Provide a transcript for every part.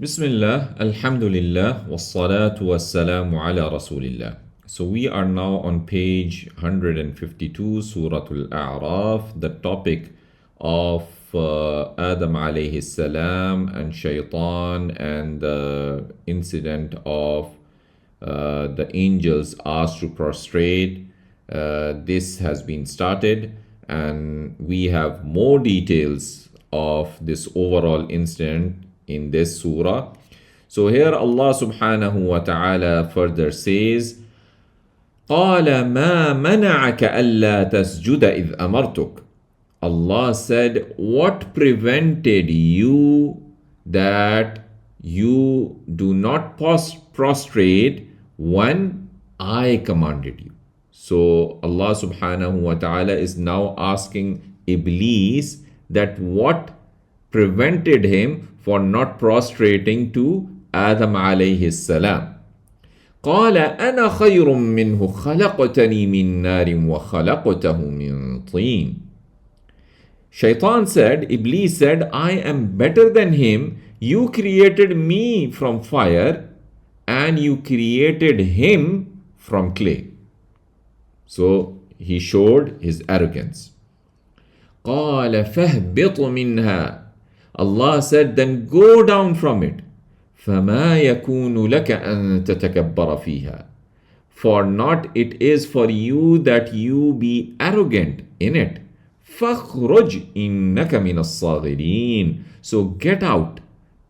Bismillah, Alhamdulillah, wassalatu wassalamu ala Rasulillah. So we are now on page 152, Surah Al-A'raf, the topic of Adam alayhi salam and Shaitan and the incident of the angels asked to prostrate. This has been started, and we have more details of this overall incident in this surah. So here Allah subhanahu wa ta'ala further says, قال ما منعك ألا تسجد إذ أمرتك. Allah said, what prevented you that you do not prostrate when I commanded you? So Allah subhanahu wa ta'ala is now asking Iblis that what prevented him for not prostrating to Adam alayhi salam. قال أنا خير منه خلقتني من نار وخلقته من طين. Shaitan said, Iblis said, I am better than him. You created me from fire and you created him from clay. So he showed his arrogance. قال فاهبط منها. Allah said, then go down from it. فما يكون لك أن تتكبر فيها. For not it is for you that you be arrogant in it. فاخرج إنك من الصاغرين. So get out.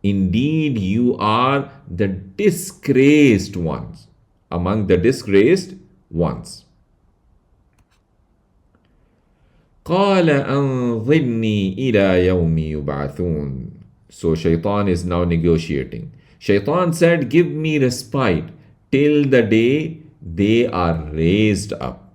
Indeed you are the disgraced ones, among the disgraced ones. قال أنظرني إلى يوم يبعثون. So Shaitan is now negotiating. Shaitan said, give me respite till the day they are raised up.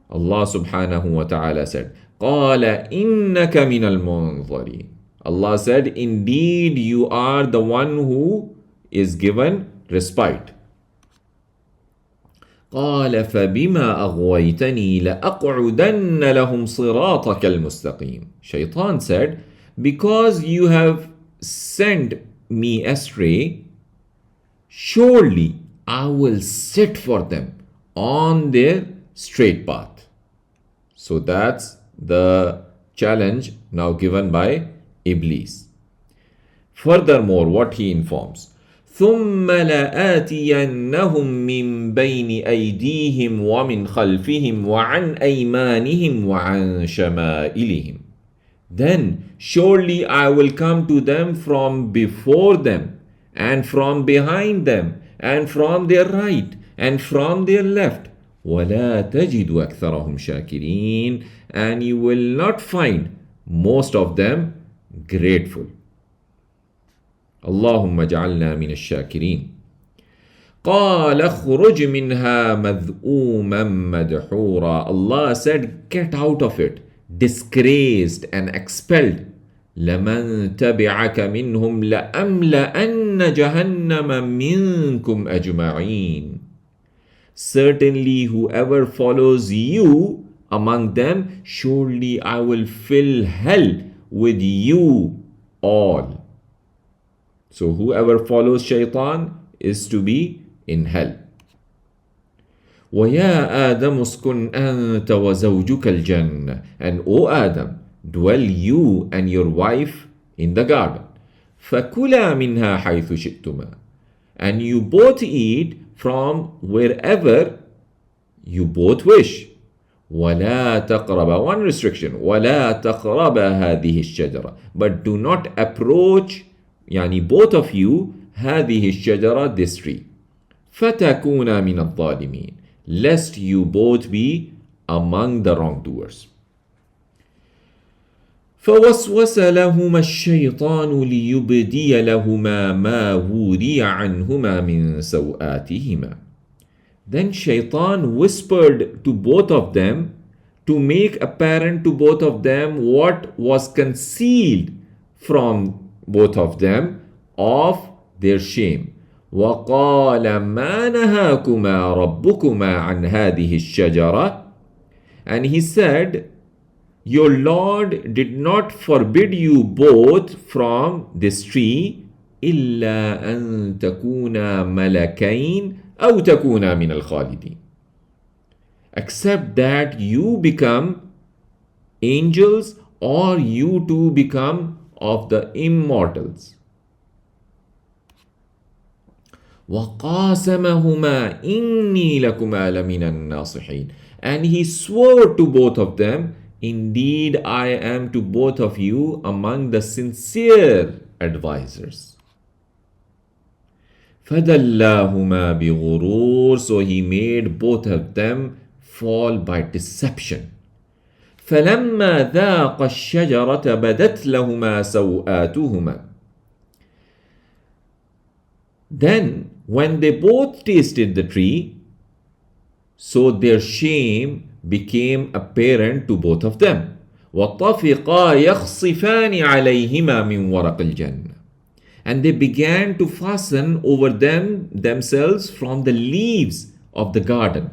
Allah subhanahu wa ta'ala said, قال إنك من المنظرين. Allah said, indeed you are the one who is given respite. قال فبما أغويتني لأقعدن لهم صراطك المستقيم. Shaitan said, because you have sent me astray, surely I will sit for them on their straight path. So that's the challenge now given by Iblis. Furthermore, what he informs, ثم لآتينهم من بين أيديهم ومن خلفهم وعن أيمانهم وعن شمائلهم. Then surely I will come to them from before them and from behind them and from their right and from their left. ولا تجد أكثرهم شاكرين. And you will not find most of them grateful. اللهم اجعلنا من الشاكرين. قال اخرج منها مذءوما مدحورا. Allah said, get out of it, disgraced and expelled. لمن تبعك منهم لأملأن جهنم منكم أجمعين. Certainly whoever follows you among them, surely I will fill hell with you all. So whoever follows Shaitan is to be in hell. وَيَا آدَمُ اسْكُنْ أَنْتَ وَزَوْجُكَ الْجَنَّةِ. And O Adam, dwell you and your wife in the garden. فَكُلَا مِنْهَا حَيْثُ شِئْتُمَا. And you both eat from wherever you both wish. وَلَا تَقْرَبَ. One restriction. وَلَا تَقْرَبَ هَذِهِ الشَّجَرَةِ. But do not approach, يعني both of you, هذه الشجرة, this tree. فتكونا من الظالمين. Lest you both be among the wrongdoers. فوسوس لهما الشيطان ليبدي لهما ما وري عنهما من سوآتهما. Then Shaitan whispered to both of them to make apparent to both of them what was concealed from both of them of their shame. وَقَالَ مَا نَهَاكُمَا رَبُّكُمَا عَنْ هَذِهِ الشَّجَرَةِ. And he said, Your Lord did not forbid you both from this tree إلا أن تكونا ملكين أو تكونا من الخالدين, except that you become angels or you too become of the immortals. وَقَاسَمَهُمَا إِنِّي لَكُمَا لَمِنَ النَّاصِحِينَ. And he swore to both of them, indeed I am to both of you among the sincere advisors. فَدَلَّاهُمَا بِغُرُورٍ. So he made both of them fall by deception. فَلَمَّا ذَاقَ الشَّجَرَةَ بَدَتْ لَهُمَا سَوْآتُهُمَا. Then when they both tasted the tree, so their shame became apparent to both of them. وَطَفِقَا يَخْصِفَانِ عَلَيْهِمَا مِنْ وَرَقِ الْجَنَّةِ. And they began to fasten over themselves from the leaves of the garden.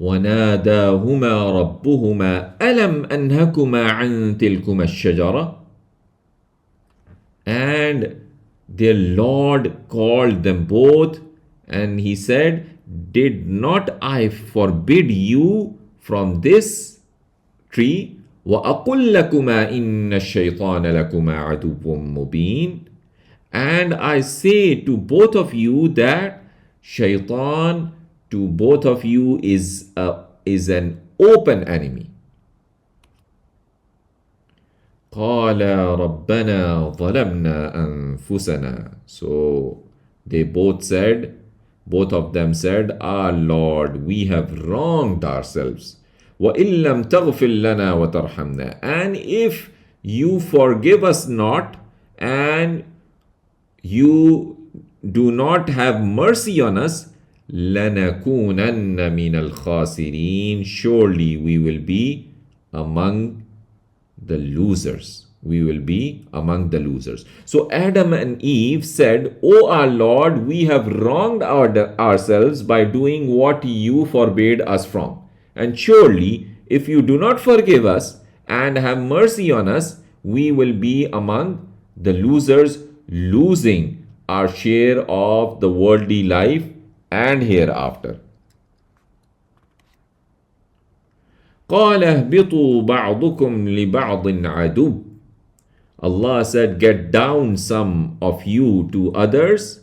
وَنَادَاهُمَا رَبُّهُمَا أَلَمْ أَنْهَكُمَا عَنْ تِلْكُمَا الشَّجَرَةِ. And their Lord called them both, and he said, did not I forbid you from this tree? وَأَقُلْ لَكُمَا إِنَّ الشَّيْطَانَ لَكُمَا عَدُوٌّ مُبِينٌ. And I say to both of you that shaitan to both of you is an open enemy. قَالَ رَبَّنَا ظَلَمْنَا أَنفُسَنَا. So they both of them said, our Lord, we have wronged ourselves. وَإِن لَمْ تَغْفِرْ لَنَا وَتَرْحَمْنَا. And if you forgive us not, and you do not have mercy on us, لَنَكُونَنَّ مِنَ الْخَاسِرِينَ. Surely we will be among the losers. We will be among the losers. So Adam and Eve said, O our Lord, we have wronged ourselves by doing what you forbade us from. And surely, if you do not forgive us and have mercy on us, we will be among the losers, losing our share of the worldly life and hereafter. قَالَ اهْبِطُوا بَعْضُكُمْ لِبَعْضٍ عَدُوٌّ. Allah said, get down some of you to others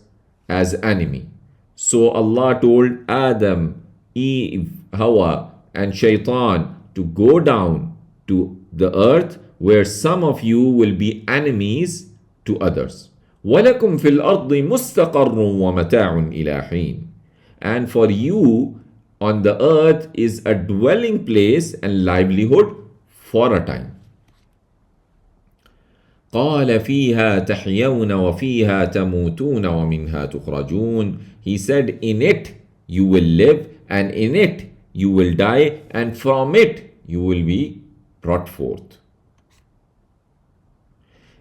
as enemy. So Allah told Adam, Eve, Hawa, and Shaitan to go down to the earth where some of you will be enemies to others. وَلَكُمْ فِي الْأَرْضِ مُسْتَقَرٌّ وَمَتَاعٌ إِلَى حِينٍ. And for you on the earth is a dwelling place and livelihood for a time. قال فيها تحيون وفيها تموتون ومنها تخرجون. He said, in it you will live, and in it you will die, and from it you will be brought forth.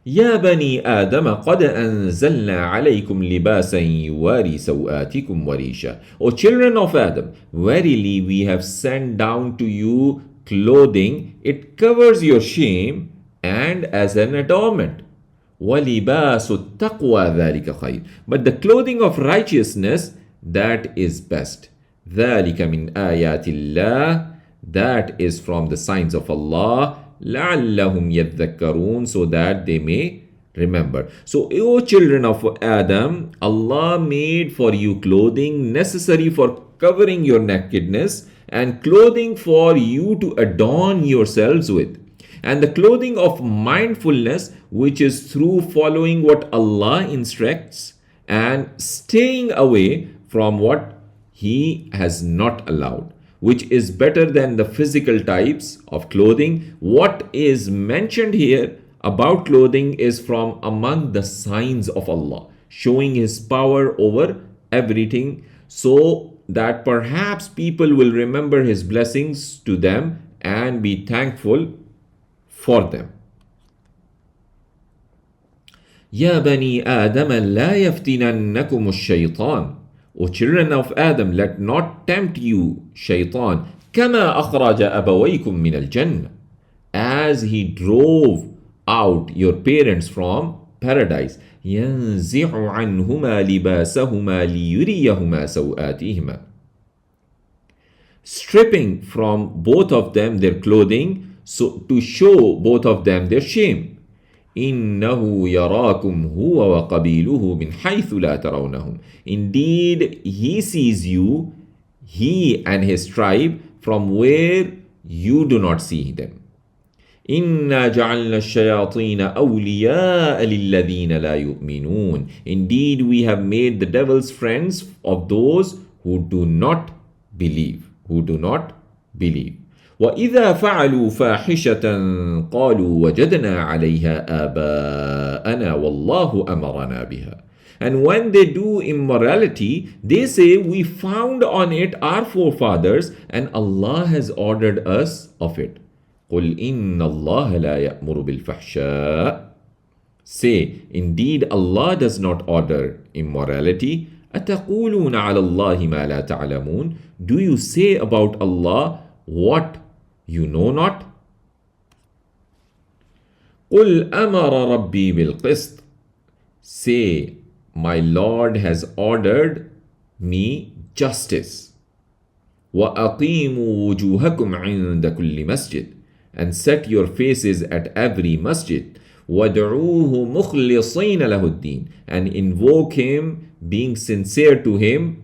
يا بني آدم قد أنزلنا عليكم لباسا يواري سوآتكم وريشا. O children of Adam, verily we have sent down to you clothing, it covers your shame, and as an adornment. وَلِبَاسُ التَّقْوَى ذَلِكَ خَيْرٌ. But the clothing of righteousness, that is best. ذَلِكَ مِنْ آيَاتِ اللَّهِ. That is from the signs of Allah. لَعَلَّهُمْ يَذَّكَّرُونَ. So that they may remember. So, O children of Adam, Allah made for you clothing necessary for covering your nakedness, and clothing for you to adorn yourselves with, and the clothing of mindfulness, which is through following what Allah instructs and staying away from what He has not allowed, which is better than the physical types of clothing. What is mentioned here about clothing is from among the signs of Allah, showing His power over everything, so that perhaps people will remember His blessings to them and be thankful for them. يا بني آدم لا يفتننكم الشيطان. O children of Adam, let not tempt you shaitan. كما أخرج أبويكم من الجنة. as he drove out your parents from paradise. ينزع عنهما لباسهما ليريهما سوآتهما. Stripping from both of them their clothing, so to show both of them their shame. إنه يراكم هو وقبيله من حيث لا ترونهم. Indeed, he sees you, he and his tribe, from where you do not see them. إنا جعلنا الشياطين أولياء للذين لا يؤمنون. Indeed, we have made the devil's friends of those who do not believe. وإذا فعلوا فاحشة قالوا وجدنا عليها آباءنا والله أمرنا بها. And when they do immorality, they say, we found on it our forefathers and Allah has ordered us of it. قل إن الله لا يأمر بالفحشاء. Say, indeed Allah does not order immorality. أتقولون على الله ما لا تعلمون. Do you say about Allah what you know not? قل أمر ربي بالقسط. Say, my Lord has ordered me justice. وأقيموا وجوهكم عند كل مسجد. And set your faces at every masjid. وَادْعُوهُ مُخْلِصِينَ لَهُ الدِّينَ. And invoke him, being sincere to him.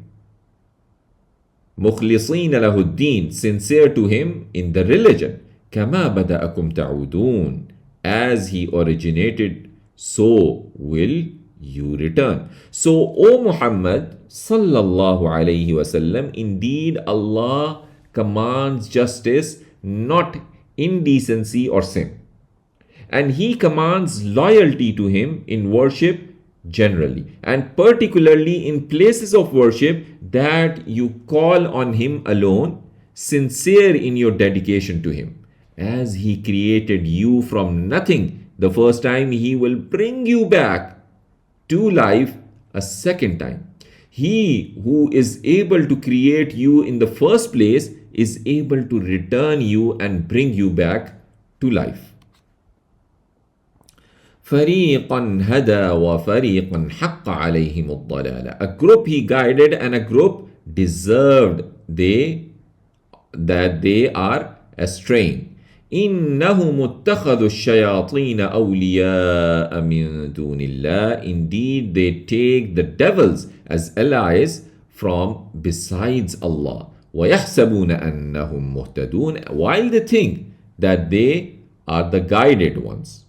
مُخْلِصِينَ لَهُ الدِّينَ, sincere to him in the religion. كَمَا بَدَأَكُمْ تَعُودُونَ. As he originated, so will you return. So, O Muhammad sallallahu alayhi wasallam, indeed Allah commands justice, not indecency or sin. And he commands loyalty to him in worship generally, and particularly in places of worship that you call on him alone, sincere in your dedication to him. As he created you from nothing the first time, he will bring you back to life a second time. He who is able to create you in the first place is able to return you and bring you back to life. فَرِيقًا هَدَى وَفَرِيقًا حَقَّ عَلَيْهِمُ الضَّلَالَةُ. A group he guided and a group deserved that they are astray. إِنَّهُمُ اتَّخَذُوا الشَّيَاطِينَ أَوْلِيَاءَ مِن دُونِ اللَّهِ. Indeed, they take the devils as allies from besides Allah. وَيَحْسَبُونَ أَنَّهُمْ مُهْتَدُونَ. While they think that they are the guided ones.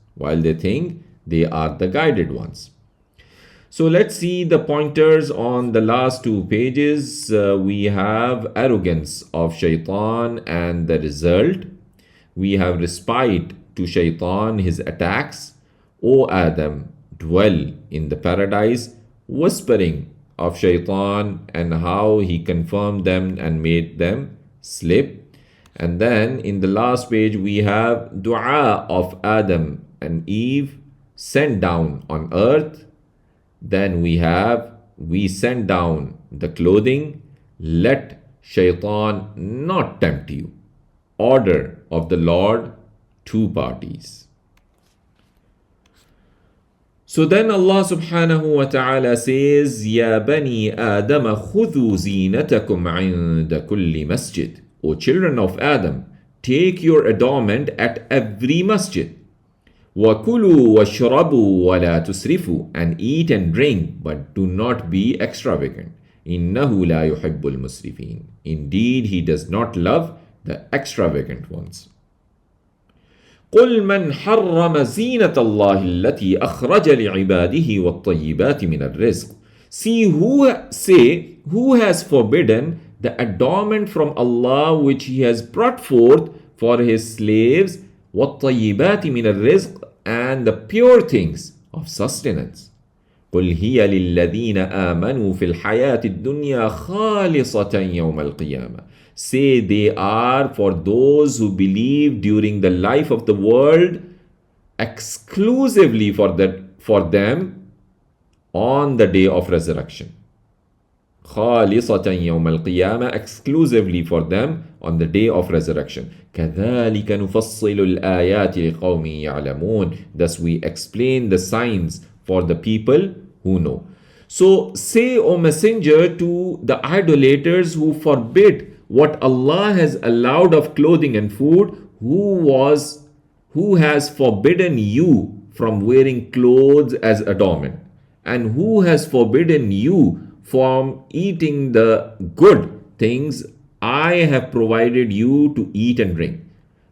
So let's see the pointers on the last two pages. We have arrogance of shaitan and the result. We have respite to shaitan, his attacks. O Adam, dwell in the paradise. Whispering of shaitan and how he confirmed them and made them slip. And then in the last page we have dua of Adam and Eve sent down on earth. Then we send down the clothing. Let shaitan not tempt you. Order of the Lord, two parties. So then Allah subhanahu wa ta'ala says, Ya bani Adam khudhu zinatakum 'inda kulli masjid. O children of Adam, take your adornment at every masjid. وَكُلُوا وَاشْرَبُوا وَلَا تُسْرِفُوا. And eat and drink, but do not be extravagant. إِنَّهُ لَا يُحِبُّ الْمُسْرِفِينَ. Indeed, he does not love the extravagant ones. قُلْ مَنْ حَرَّمَ زِينَةَ اللَّهِ الَّتِي أَخْرَجَ لِعِبَادِهِ وَالطَّيِّبَاتِ مِنَ الرِّزْقِ. Say, who has forbidden the adornment from Allah which he has brought forth for his slaves, وَالطَّيِّبَاتِ مِنَ الرِّزْقِ, and the pure things of sustenance. قُلْ هِيَ لِلَّذِينَ آمَنُوا فِي الْحَيَاةِ الدُّنْيَا خَالِصَةً يَوْمَ الْقِيَامَةِ. Say they are for those who believe during the life of the world, exclusively for them on the day of resurrection. خالصة يوم القيامة, exclusively for them on the day of resurrection. كذلك نفصل الآيات لقوم يعلمون. Thus we explain the signs for the people who know. So say, O Messenger, to the idolaters who forbid what Allah has allowed of clothing and food, who has forbidden you from wearing clothes as adornment, and who has forbidden you from eating the good things I have provided you to eat and drink.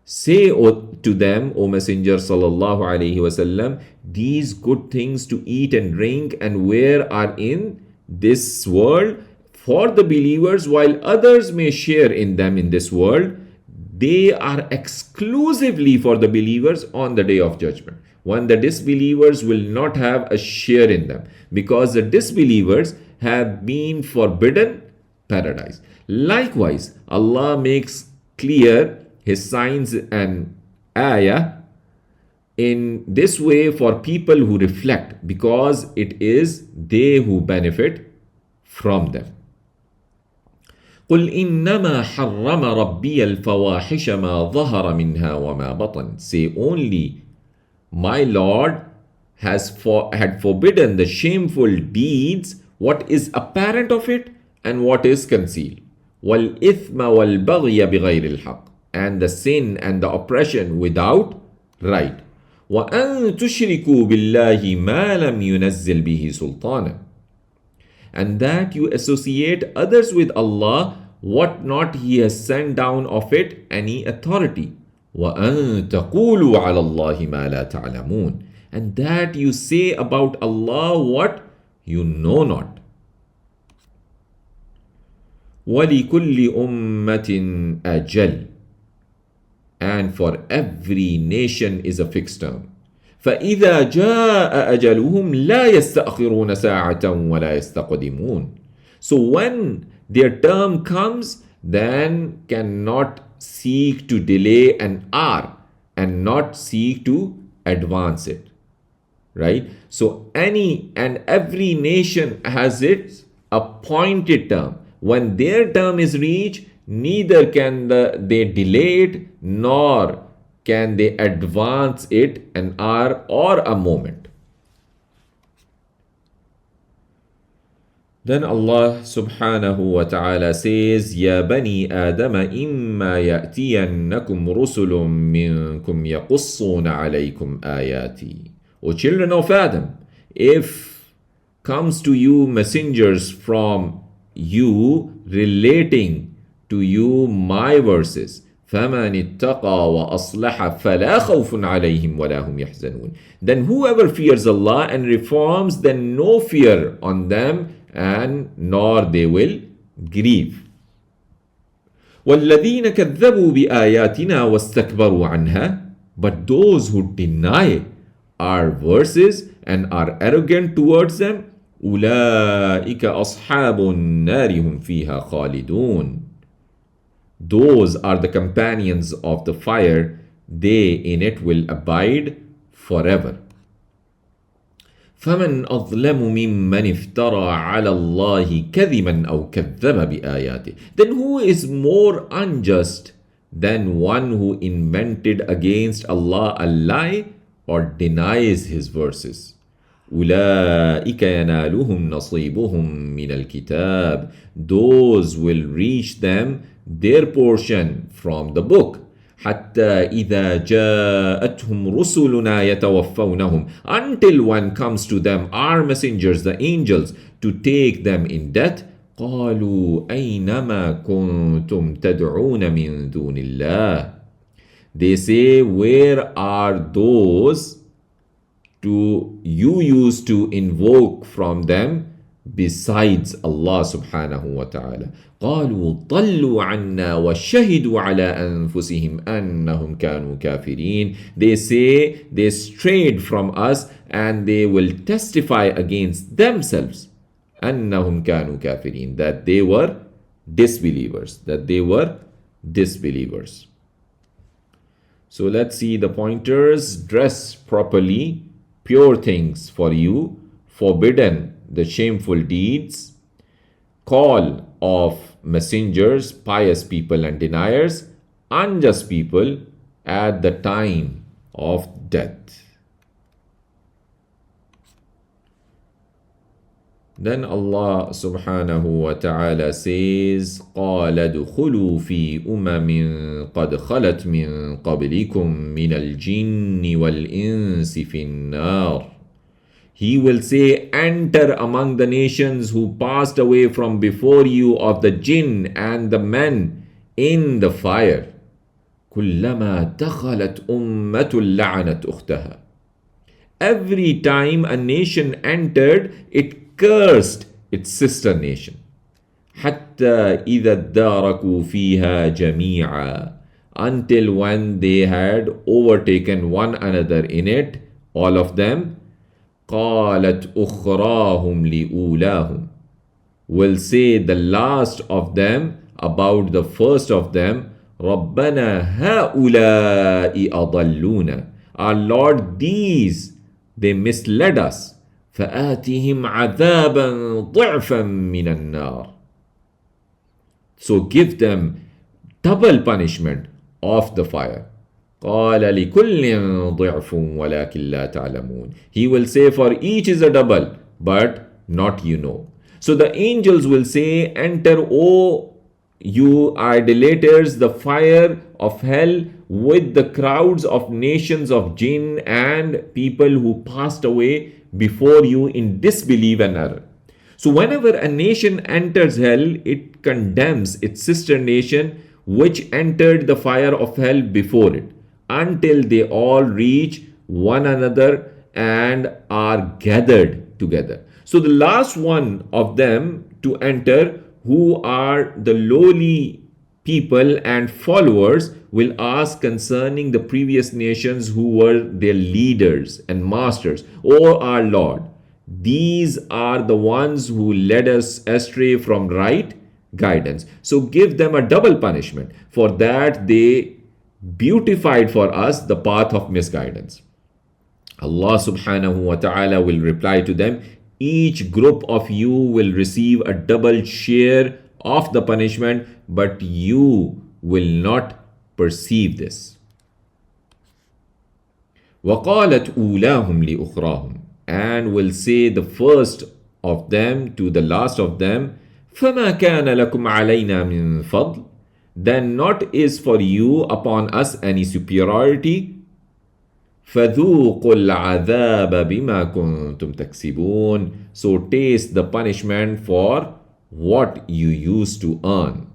Say to them, O Messenger sallallahu alaihi wasallam, these good things to eat and drink and wear are in this world for the believers, while others may share in them in this world. They are exclusively for the believers on the day of judgment, when the disbelievers will not have a share in them, because the disbelievers have been forbidden paradise. Likewise, Allah makes clear His signs and ayah in this way for people who reflect, because it is they who benefit from them. قل إنما حرم ربي الفواحش ما ظهر منها وما بطن. Say only, my Lord had forbidden the shameful deeds, what is apparent of it and what is concealed. والإثم والبغي بغير الحق, and the sin and the oppression without right. وأن تشركوا بالله ما لم ينزل به سلطانا, and that you associate others with Allah what not He has sent down of it any authority. وَأَن تَقُولُوا عَلَى اللَّهِ مَا لَا تَعْلَمُونَ, and that you say about Allah what you know not. وَلِكُلِّ أُمَّةٍ أَجَلٌ, and for every nation is a fixed term. فإذا جاء أجلهم لا يستأخرون ساعة ولا يستقدمون. So when their term comes, then cannot seek to delay an hour and not seek to advance it. Right? So any and every nation has its appointed term. When their term is reached, neither can they delay it nor can they advance it an hour or a moment. Then Allah subhanahu wa ta'ala says, Ya bani Adam imma ya'tiyannakum rusulun minkum yaqussuna alaykum ayati. O children of Adam, if comes to you messengers from you relating to you my verses, فَمَنِ اتَّقَى وَأَصْلَحَ فَلَا خَوْفٌ عَلَيْهِمْ وَلَا هُمْ يَحْزَنُونَ. Then whoever fears Allah and reforms, then no fear on them and nor they will grieve. وَالَّذِينَ كَذَّبُوا بِآيَاتِنَا وَاسْتَكْبَرُوا عَنْهَا, but those who deny our verses and are arrogant towards them, أُولَٰئِكَ أَصْحَابُ النَّارِ هُمْ فِيهَا خَالِدُونَ. Those are the companions of the fire, they in it will abide forever. فَمَنْ أَظْلَمُ مِمَّنِ افْتَرَى عَلَى اللَّهِ كَذِبًا أَوْ كَذَّبَ بِآيَاتِهِ. Then who is more unjust than one who invented against Allah a lie or denies His verses? أُولَٰئِكَ يَنَالُهُمْ نَصِيبُهُمْ مِنَ الْكِتَابِ. Those will reach them their portion from the book. حتى إذا جاءتهم رسلنا يتوفونهم, until when comes to them our messengers, the angels, to take them in death. قالوا أينما كنتم تدعون من دون الله. They say, where are those you used to invoke from them besides Allah subhanahu wa ta'ala? قالوا ضلوا عنا وشهدوا على أنفسهم أنهم كانوا كافرين. They say they strayed from us and they will testify against themselves أنهم كانوا كافرين, that they were disbelievers, So let's see the pointers. Dress properly, pure things for you, forbidden the shameful deeds, call of messengers, pious people and deniers, unjust people at the time of death. Then Allah subhanahu wa ta'ala says, قَالَ ادْخُلُوا فِي أُمَمٍ قَدْ خَلَتْ مِن قَبْلِكُم مِّنَ الْجِنِّ وَالْإِنسِ فِي النَّارِ. He will say, enter among the nations who passed away from before you of the jinn and the men in the fire. كُلَّمَا دَخَلَتْ أُمَّةٌ لَعَنَتْ أُخْتَهَا. Every time a nation entered, it cursed its sister nation. حتى إذا اداركوا فيها جميعا. Until when they had overtaken one another in it, all of them, قالت أخراهم لأولاهم. Will say the last of them about the first of them, ربنا هؤلاء أضلونا. Our Lord, these they misled us. فآتهم عذابا ضعفا من النار. So give them double punishment of the fire. قال لكل ضعف ولكن لا تعلمون. He will say for each is a double, but not you know. So the angels will say, enter, O you idolaters, the fire of hell with the crowds of nations of jinn and people who passed away before you in disbelief and error. So whenever a nation enters hell, it condemns its sister nation which entered the fire of hell before it, until they all reach one another and are gathered together. So the last one of them to enter, who are the lowly people and followers, will ask concerning the previous nations who were their leaders and masters, O our Lord, these are the ones who led us astray from right guidance. So give them a double punishment, for that they beautified for us the path of misguidance. Allah subhanahu wa ta'ala will reply to them, each group of you will receive a double share of the punishment, but you will not perceive this. وَقَالَتْ أُولَاهُمْ لِأُخْرَاهُمْ. And will say the first of them to the last of them, فَمَا كَانَ لَكُمْ عَلَيْنَا مِنْ فَضْلٍ. Then not is for you upon us any superiority. فَذُوقُوا الْعَذَابَ بِمَا كُنْتُمْ تَكْسِبُونَ. So taste the punishment for what you used to earn.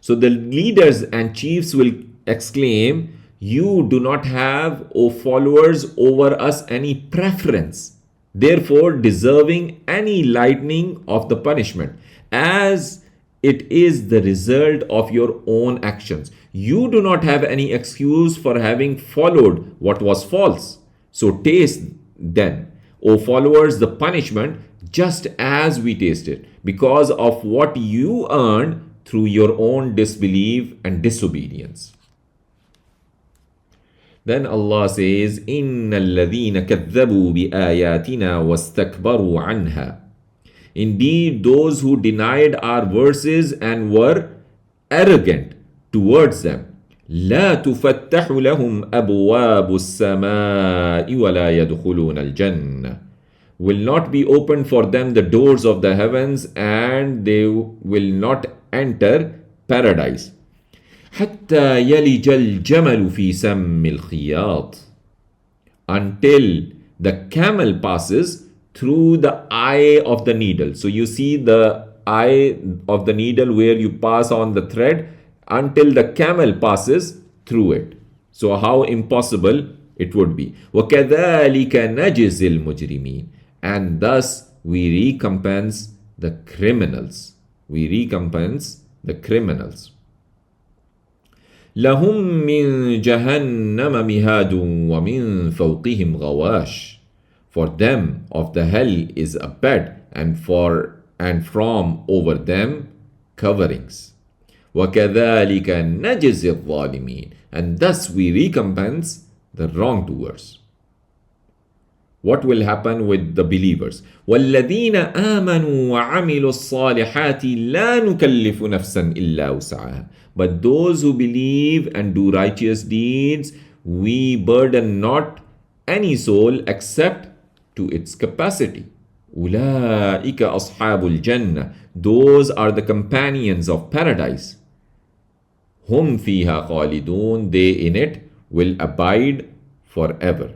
So the leaders and chiefs will exclaim, you do not have, O followers, over us any preference, therefore deserving any lightening of the punishment, as it is the result of your own actions. You do not have any excuse for having followed what was false. So taste then, O followers, the punishment just as we tasted, because of what you earned through your own disbelief and disobedience. Then Allah says, إِنَّ الَّذِينَ كَذَّبُوا بِآيَاتِنَا وَاسْتَكْبَرُوا عَنْهَا. Indeed, those who denied our verses and were arrogant towards them, لا تفتح لهم أبواب السماء ولا يدخلون الجنة. Will not be opened for them the doors of the heavens, and they will not enter paradise. حتى يلج الجمل في سم الخياط. Until the camel passes through the eye of the needle. So you see the eye of the needle where you pass on the thread, until the camel passes through it. So how impossible it would be. وَكَذَلِكَ نَجْزِي الْمُجْرِمِينَ. And thus we recompense the criminals. We recompense the criminals. لهم من جهنم مهاد ومن فوقهم غواش. For them of the hell is a bed, and from over them coverings. وَكَذَلِكَ نَجْزِي الظَّالِمِينَ. And thus we recompense the wrongdoers. What will happen with the believers? وَالَّذِينَ آمَنُوا وَعَمِلُوا الصَّالِحَاتِ لَا نُكَلِّفُ نَفْسًا إِلَّا وُسْعَهَا. But those who believe and do righteous deeds, we burden not any soul except to its capacity. أُولَٰئِكَ أَصْحَابُ الْجَنَّةِ. Those are the companions of paradise. هُمْ فِيهَا خَالِدُونَ. They in it will abide forever.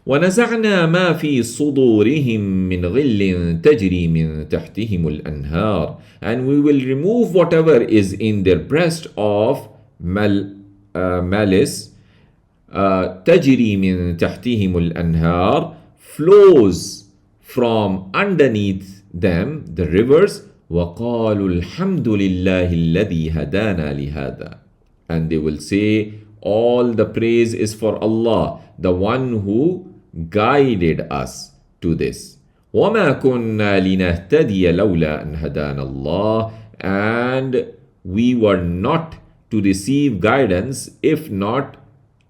وَنَزَعْنَا مَا فِي صُدُورِهِمْ مِنْ غِلٍّ تَجْرِي مِنْ تَحْتِهِمُ الْأَنْهَارِ. And we will remove whatever is in their breast of malice. تَجْرِي مِنْ تَحْتِهِمُ الْأَنْهَارِ, flows from underneath them, the rivers. وَقَالُوا الْحَمْدُ لِلَّهِ الَّذِي هَدَانَا لِهَذَا. And they will say, all the praise is for Allah, the one who guided us to this. وَمَا كُنَّا لِنَهْتَدِيَ لَوْلَا أَنْ هَدَانَ اللَّهِ. And we were not to receive guidance if not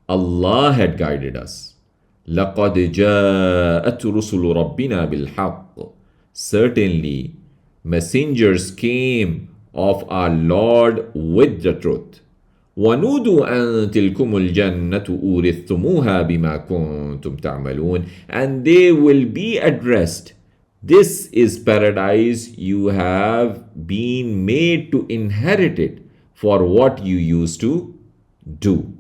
Allah had guided us. لَقَدْ جَاءَتْ رُسُلُ رَبِّنَا بِالْحَقِّ. Certainly, messengers came of our Lord with the truth. وَنُودُوا أَن تِلْكُمُ الْجَنَّةُ أُورِثْتُمُوهَا بِمَا كُنْتُمْ تَعْمَلُونَ. And they will be addressed, this is paradise, you have been made to inherit it for what you used to do.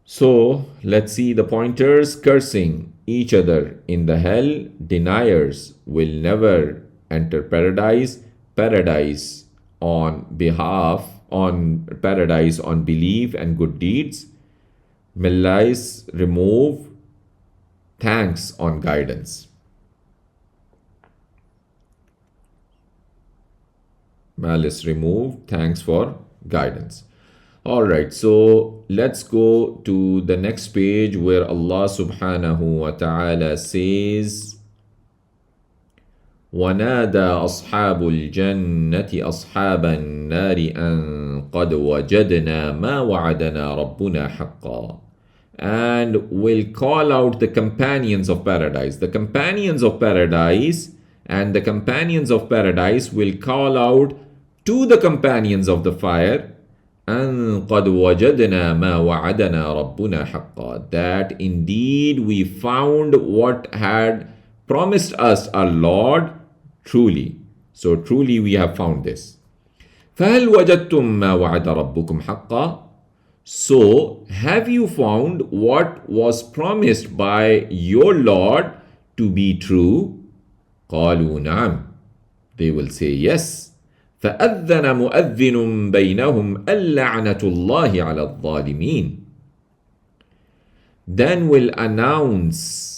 So let's see the pointers. Cursing each other in the hell. Deniers will never enter paradise. Paradise on paradise on belief and good deeds. Malice remove. Thanks on guidance. Malice remove. Thanks for guidance. Alright, so let's go to the next page where Allah subhanahu wa ta'ala says, وَنَادَى أَصْحَابُ الْجَنَّةِ أَصْحَابَ النَّارِ أَن قَدْ وَجَدْنَا مَا وَعَدَنَا رَبُّنَا حَقًّا. And will call out the companions of paradise. The companions of paradise and the companions of paradise will call out to the companions of the fire, أَن قَدْ وَجَدْنَا مَا وَعَدَنَا رَبُّنَا حَقًّا. That indeed we found what had promised us our Lord truly. So truly we have found this. فَهَلْ وَجَدْتُم مَا وَعَدَ رَبُّكُمْ حَقًّا. So have you found what was promised by your Lord to be true? قَالُوا نَعَمْ. They will say yes. فَأَذَّنَ مُؤَذِّنٌ بَيْنَهُمْ أَلَّعْنَةُ اللَّهِ عَلَى الظَّالِمِينَ. Then will announce